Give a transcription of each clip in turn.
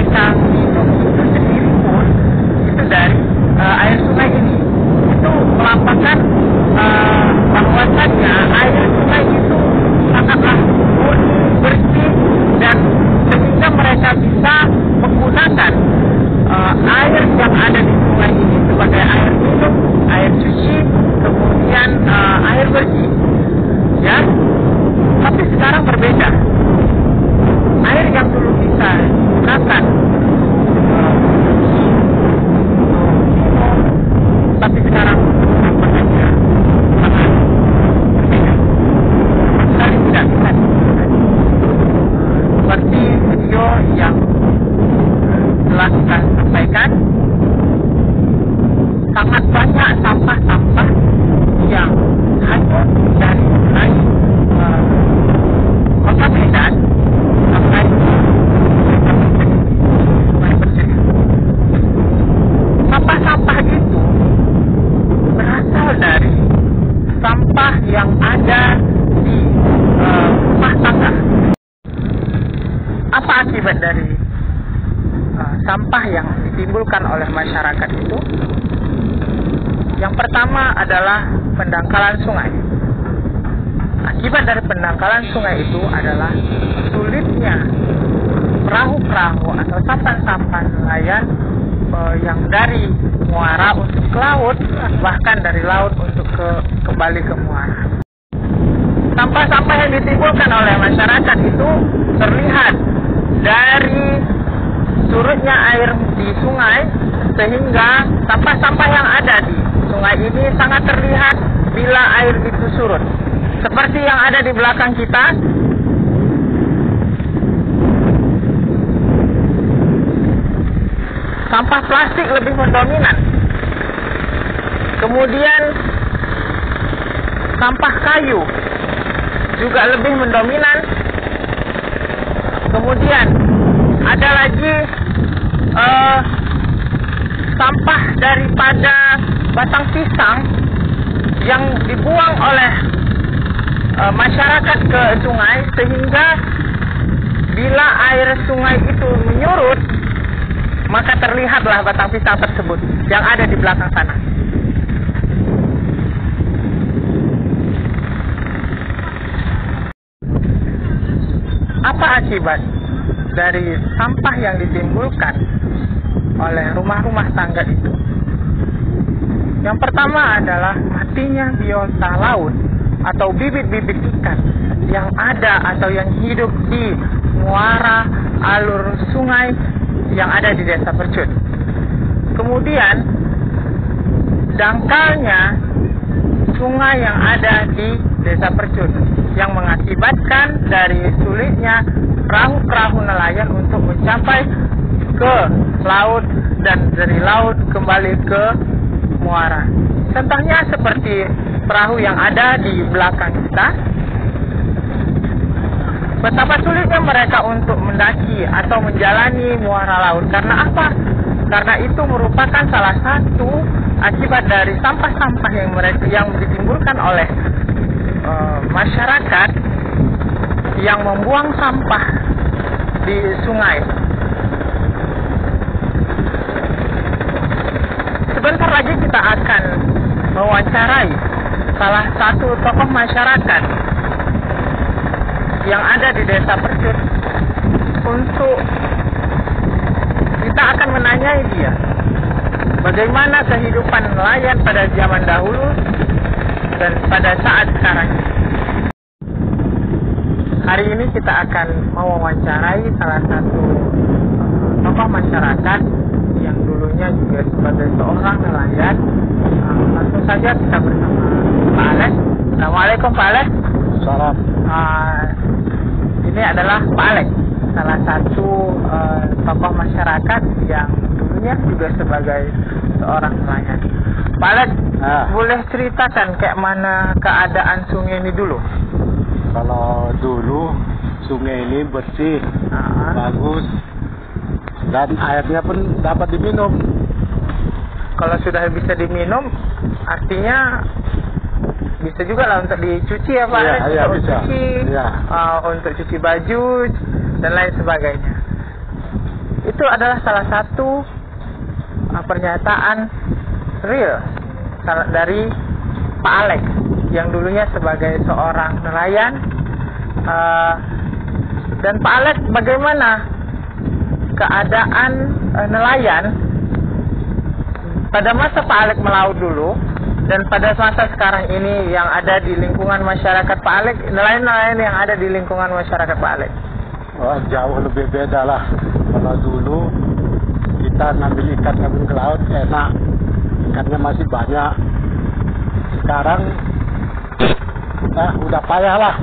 mereka minum itu sendiri pun itu dari air sungai ini. Itu melampaukan bahwasannya air sungai itu sangatlah murni, bersih, dan sehingga mereka bisa menggunakan air yang ada di sungai ini sebagai air minum, air cuci, kemudian air bersih. Ya, tapi sekarang berbeda. Air yang dulu bisa digunakan tapi sekarang nampaknya sangat berbeda. Sekali tidak bisa digunakan. Seperti video yang telah kita sampaikan, sangat banyak sampah-sampah yang hanyut dari mulai kota Medan sampai Sungai Bersedia. Sampah-sampah itu berasal dari sampah yang ada di rumah tangga. Apa akibat dari sampah yang ditimbulkan oleh masyarakat itu? Yang pertama adalah pendangkalan sungai. Akibat dari pendangkalan sungai itu adalah sulitnya perahu-perahu atau sampan-sampan nelayan yang dari muara untuk ke laut, bahkan dari laut untuk kembali ke muara. Sampah-sampah yang ditimbulkan oleh masyarakat itu terlihat dari surutnya air di sungai, sehingga sampah-sampah yang ada di sungai ini sangat terlihat bila air itu surut. Seperti yang ada di belakang kita, sampah plastik lebih mendominan. Kemudian sampah kayu juga lebih mendominan. Kemudian ada lagi sampah daripada batang pisang yang dibuang oleh masyarakat ke sungai, sehingga bila air sungai itu menyurut, maka terlihatlah batang pisang tersebut yang ada di belakang sana. Apa akibat dari sampah yang ditimbulkan oleh rumah-rumah tangga itu? Yang pertama adalah matinya biota laut atau bibit-bibit ikan yang ada atau yang hidup di muara alur sungai yang ada di Desa Percut. Kemudian dangkalnya sungai yang ada di Desa Percut yang mengakibatkan dari sulitnya perahu-perahu nelayan untuk mencapai ke laut dan dari laut kembali ke muara. Contohnya seperti perahu yang ada di belakang kita. Betapa sulitnya mereka untuk mendaki atau menjalani muara laut. Karena apa? Karena itu merupakan salah satu akibat dari sampah-sampah yang ditimbulkan oleh masyarakat yang membuang sampah di sungai. Sebentar lagi kita akan mewawancarai salah satu tokoh masyarakat yang ada di Desa Percut untuk kita akan menanyai dia bagaimana kehidupan nelayan pada zaman dahulu dan pada saat sekarang. Hari ini kita akan mewawancarai salah satu tokoh masyarakat yang dulunya juga sebagai seorang nelayan. Langsung saja kita bersama Pak Alex. Assalamualaikum Pak Alex. Salam. Ini adalah Pak Alex, salah satu tokoh masyarakat yang dulunya juga sebagai seorang nelayan. Pak Alex, boleh ceritakan kayak mana keadaan sungai ini dulu? Kalau dulu sungai ini bersih, bagus, dan airnya pun dapat diminum. Kalau sudah bisa diminum, artinya bisa juga lah untuk dicuci ya Pak? Iya, untuk bisa. Cuci, Ya. Untuk cuci baju dan lain sebagainya. itu adalah salah satu pernyataan real dari Pak Alex yang dulunya sebagai seorang nelayan. Dan Pak Alex, bagaimana keadaan nelayan pada masa Pak Alex melaut dulu dan pada masa sekarang ini yang ada di lingkungan masyarakat Pak Alex, nelayan-nelayan yang ada di lingkungan masyarakat Pak Alex? Wah, jauh lebih beda lah. Kalau dulu kita ngambil ikan ke laut enak, ikannya masih banyak. Sekarang udah payah lah.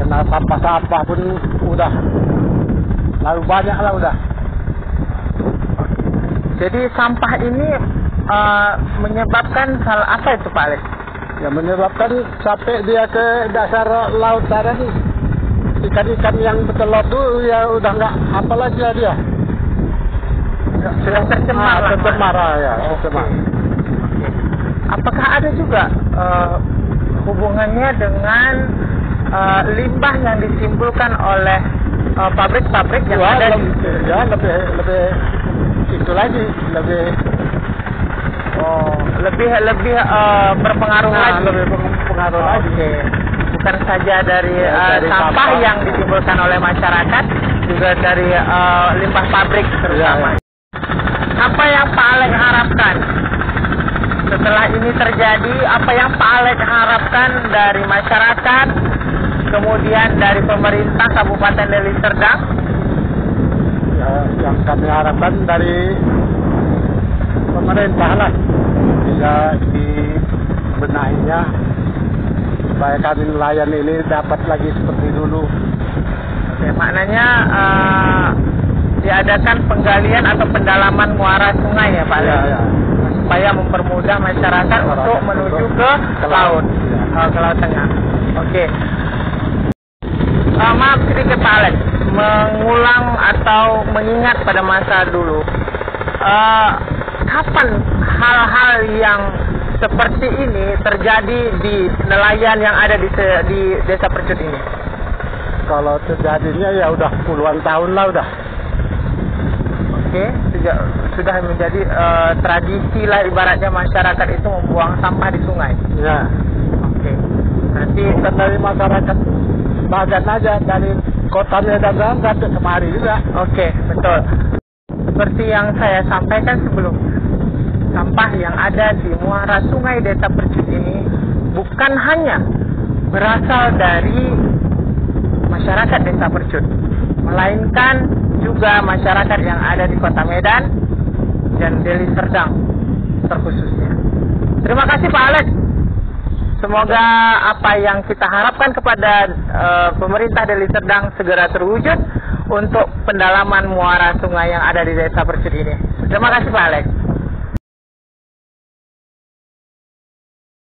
Kena sampah-sampah pun udah lalu banyak lah udah. Jadi sampah ini menyebabkan hal apa itu Pak Alex? Ya menyebabkan sampai dia ke dasar laut sana nih. Ikan-ikan yang bertelur tuh ya udah nggak apa lagi ya dia. Sudah tercemar lah. Tercemar ya, tercemar. Apakah ada juga hubungannya dengan limbah yang ditimbulkan oleh pabrik-pabrik yang ada di... Ya lebih itu lagi lebih berpengaruh lagi. Lebih berpengaruh lagi. Bukan saja dari sampah yang ditimbulkan oleh masyarakat, juga dari limbah pabrik terutama. Apa yang Pak Alex harapkan setelah ini terjadi? Apa yang Pak Alex harapkan dari masyarakat, kemudian dari pemerintah Kabupaten Deli Serdang? Ya, yang kami harapkan dari pemerintah lah bisa dibenahinya supaya kami nelayan ini dapat lagi seperti dulu. Oke, maknanya diadakan penggalian atau pendalaman muara sungai ya Pak Alex? Ya. Supaya mempermudah masyarakat untuk menuju ke laut, ke laut tengah. Oke. Maaf sedikit Pak Alex, mengulang atau mengingat pada masa dulu. Kapan hal-hal yang seperti ini terjadi di nelayan yang ada di Desa Percut ini? Kalau terjadinya ya udah puluhan tahun lah udah. Oke, sudah menjadi tradisi lah ibaratnya masyarakat itu membuang sampah di sungai. Ya. Oke. Nanti bukan dari masyarakat bagian aja, dari kota Medan sampai kemari juga. Oke, betul. Seperti yang saya sampaikan sebelumnya, sampah yang ada di muara sungai Desa Percut ini bukan hanya berasal dari masyarakat Desa Percut, melainkan juga masyarakat yang ada di Kota Medan dan Deli Serdang terkhususnya. Terima kasih Pak Alex. Semoga apa yang kita harapkan kepada pemerintah Deli Serdang segera terwujud untuk pendalaman muara sungai yang ada di Desa Percut ini. Terima kasih Pak Alex.